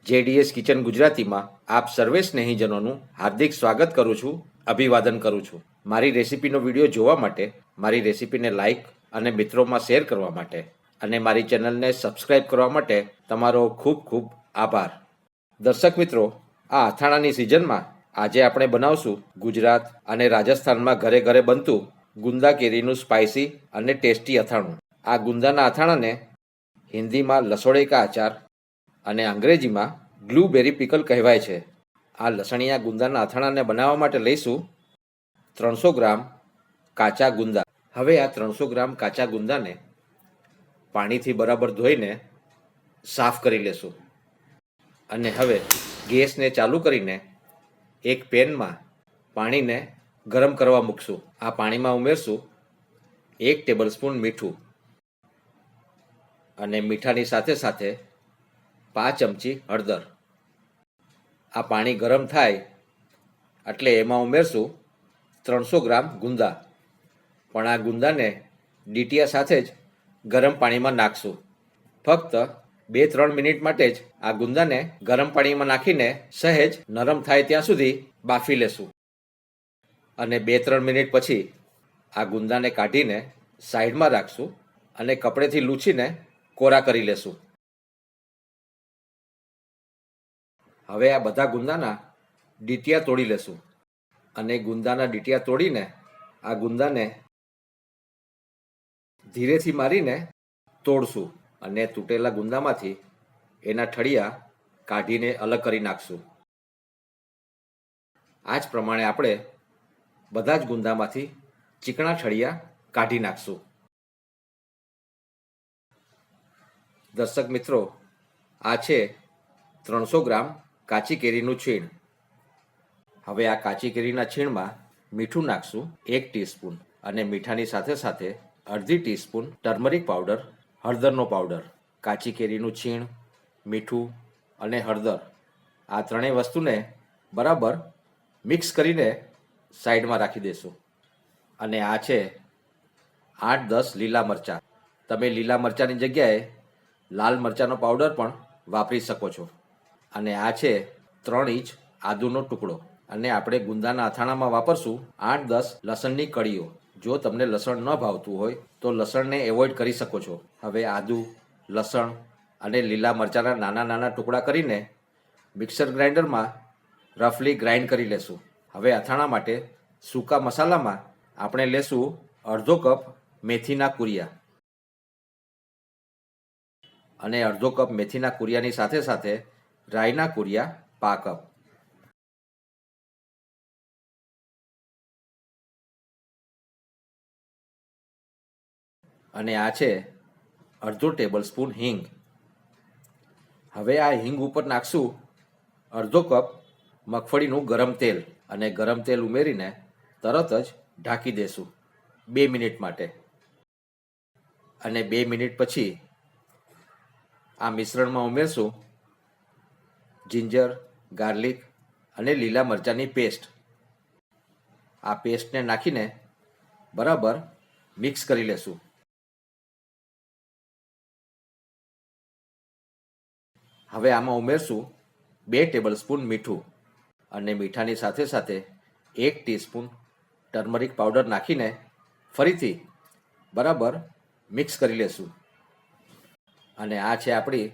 JDS kitchen ગુજરાતીમાં આપ સર્વે સ્નેહીજનોનું હાર્દિક સ્વાગત કરું છું, અભિવાદન કરું છું. મારી રેસીપીનો વિડીયો જોવા માટે, મારી રેસીપીને લાઇક અને મિત્રોમાં શેર કરવા માટે અને મારી ચેનલને સબસ્ક્રાઇબ કરવા માટે તમારો ખૂબ ખૂબ આભાર. દર્શક મિત્રો, આ અથાણાની સિઝનમાં આજે આપણે બનાવશું ગુજરાત અને રાજસ્થાનમાં ઘરે ઘરે બનતું ગુંદા કેરીનું સ્પાઇસી અને ટેસ્ટી અથાણું. આ ગુંદાના અથાણાને હિન્દીમાં લસોડે કા અચાર અને અંગ્રેજીમાં બ્લૂબેરી પિકલ કહેવાય છે. આ લસણિયા ગુંદાના અથાણાને બનાવવા માટે લઈશું 300 ગ્રામ કાચા ગુંદા. હવે આ 300 ગ્રામ કાચા ગુંદાને પાણીથી બરાબર ધોઈને સાફ કરી લેશું. અને હવે ગેસને ચાલુ કરીને એક પેનમાં પાણીને ગરમ કરવા મૂકશું. આ પાણીમાં ઉમેરશું 1 ટેબલસ્પૂન મીઠું અને મીઠાની સાથે સાથે 5 ચમચી હળદર. આ પાણી ગરમ થાય એટલે એમાં ઉમેરશું 300 ગ્રામ ગુંદા. પણ આ ગુંદાને ડીટીયા સાથે જ ગરમ પાણીમાં નાખશું. ફક્ત 2-3 મિનિટ માટે જ આ ગુંદાને ગરમ પાણીમાં નાખીને સહેજ નરમ થાય ત્યાં સુધી બાફી લેશું. અને 2-3 મિનિટ પછી આ ગુંદાને કાઢીને સાઈડમાં રાખશું અને કપડેથી લૂછીને કોરા કરી લેશું. હવે આ બધા ગુંદાના ડીટીયા તોડી લેશું અને ગુંદાના ડીટીયા તોડીને આ ગુંદાને ધીરેથી મારીને તોડશું અને તૂટેલા ગુંદામાંથી એના ઠળિયા કાઢીને અલગ કરી નાખશું. આ જ પ્રમાણે આપણે બધા જ ગુંદામાંથી ચીકણા ઠળિયા કાઢી નાખશું. દર્શક મિત્રો, આ છે 300 ગ્રામ કાચી કેરીનું છીણ. હવે આ કાચી કેરીના છીણમાં મીઠું નાખશું 1 ટીસ્પૂન અને મીઠાની સાથે સાથે અડધી ટીસ્પૂન ટર્મરિક પાવડર, હળદરનો પાવડર. કાચી કેરીનું છીણ, મીઠું અને હળદર આ ત્રણેય વસ્તુને બરાબર મિક્સ કરીને સાઈડમાં રાખી દેશું. અને આ છે 8-10 લીલા મરચાં. તમે લીલા મરચાંની જગ્યાએ લાલ મરચાંનો પાવડર પણ વાપરી શકો છો. અને આ છે 3 ઇંચ આદુનો ટુકડો. અને આપણે ગુંદાના અથાણામાં વાપરશું 8-10 લસણની કળીઓ. જો તમને લસણ ન ભાવતું હોય તો લસણને એવોઇડ કરી શકો છો. હવે આદુ, લસણ અને લીલા મરચાંના નાના નાના ટુકડા કરીને મિક્સર ગ્રાઇન્ડરમાં રફલી ગ્રાઇન્ડ કરી લેશું. હવે અથાણા માટે સૂકા મસાલામાં આપણે લેશું અડધો કપ મેથીના કુરિયા અને અડધો કપ મેથીના કુરિયાની સાથે સાથે રાઈના કુરિયા પા કપ. અને આ છે અડધો ટેબલ સ્પૂન હિંગ. હવે આ હિંગ ઉપર નાખશું અડધો કપ મગફળીનું ગરમ તેલ અને ગરમ તેલ ઉમેરીને તરત જ ઢાંકી દેશું 2 મિનિટ માટે. અને 2 મિનિટ પછી આ મિશ્રણમાં ઉમેરશું જિંજર, ગાર્લિક અને લીલા મરચાંની પેસ્ટ. આ પેસ્ટને નાખીને બરાબર મિક્સ કરી લેશું. હવે આમાં ઉમેરશું 2 ટેબલસ્પૂન મીઠું અને મીઠાની સાથે સાથે 1 ટીસ્પૂન ટર્મરિક પાવડર નાખીને ફરીથી બરાબર મિક્સ કરી લેશું. અને આ છે આપણી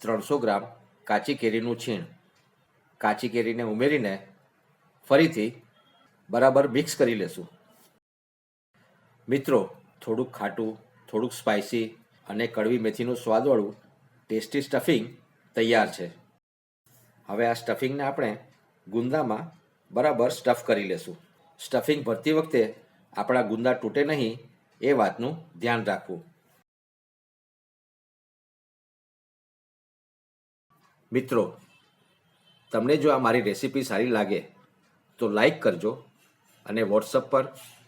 300 ગ્રામ કાચી કેરીનું છીણ. કાચી કેરીને ઉમેરીને ફરીથી બરાબર મિક્સ કરી લેશું. મિત્રો, થોડુંક ખાટું, થોડુંક સ્પાઇસી અને કડવી મેથીનું સ્વાદવાળું ટેસ્ટી સ્ટફિંગ તૈયાર છે. હવે આ સ્ટફિંગને આપણે ગુંદામાં બરાબર સ્ટફ કરી લેશું. સ્ટફિંગ ભરતી વખતે આપણા ગુંદા તૂટે નહીં એ વાતનું ધ્યાન રાખવું. મિત્રો, તમને જો આ મારી રેસીપી સારી લાગે તો લાઈક કરજો અને વોટ્સઅપ પર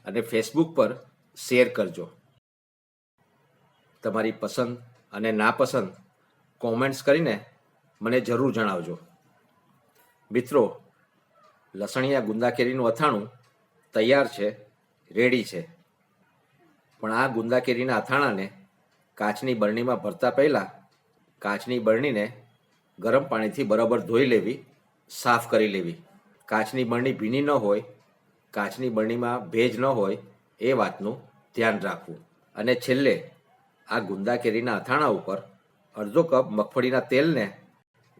અને ફેસબુક પર શેર કરજો. તમારી પસંદ અને નાપસંદ કોમેન્ટ્સ કરીને મને જરૂર જણાવજો. મિત્રો, લસણિયા ગુંદા કેરીનું અથાણું તૈયાર છે, રેડી છે. પણ આ ગુંદા કેરીના અથાણાને કાચની બરણીમાં ભરતા પહેલાં કાચની બરણીને ગરમ પાણીથી બરાબર ધોઈ લેવી, સાફ કરી લેવી. કાચની બરણી ભીની ન હોય, કાચની બરણીમાં ભેજ ન હોય એ વાતનું ધ્યાન રાખવું. અને છેલ્લે આ ગુંદા કેરીના અથાણા ઉપર અડધો કપ મગફળીના તેલને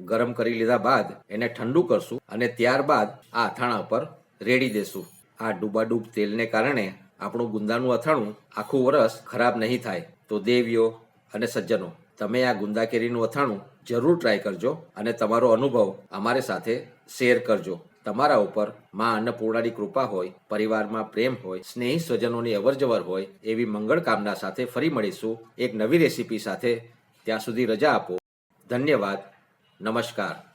ગરમ કરી લીધા બાદ એને ઠંડુ કરશું અને ત્યારબાદ આ અથાણા ઉપર રેડી દેશું. આ ડૂબાડૂબ તેલને કારણે આપણું ગુંદાનું અથાણું આખું વરસ ખરાબ નહીં થાય. તો દેવીઓ અને સજ્જનો, તમે આ ગુંદા કેરીનું અથાણું જરૂર ટ્રાય કરજો અને તમારો અનુભવ અમારી સાથે શેર કરજો. તમારા ઉપર માં અન્નપૂર્ણાની કૃપા હોય, પરિવારમાં પ્રેમ હોય, સ્નેહી સ્વજનોની અવરજવર હોય એવી મંગળ કામના સાથે ફરી મળીશું એક નવી રેસીપી સાથે. ત્યાં સુધી રજા આપો. ધન્યવાદ. નમસ્કાર.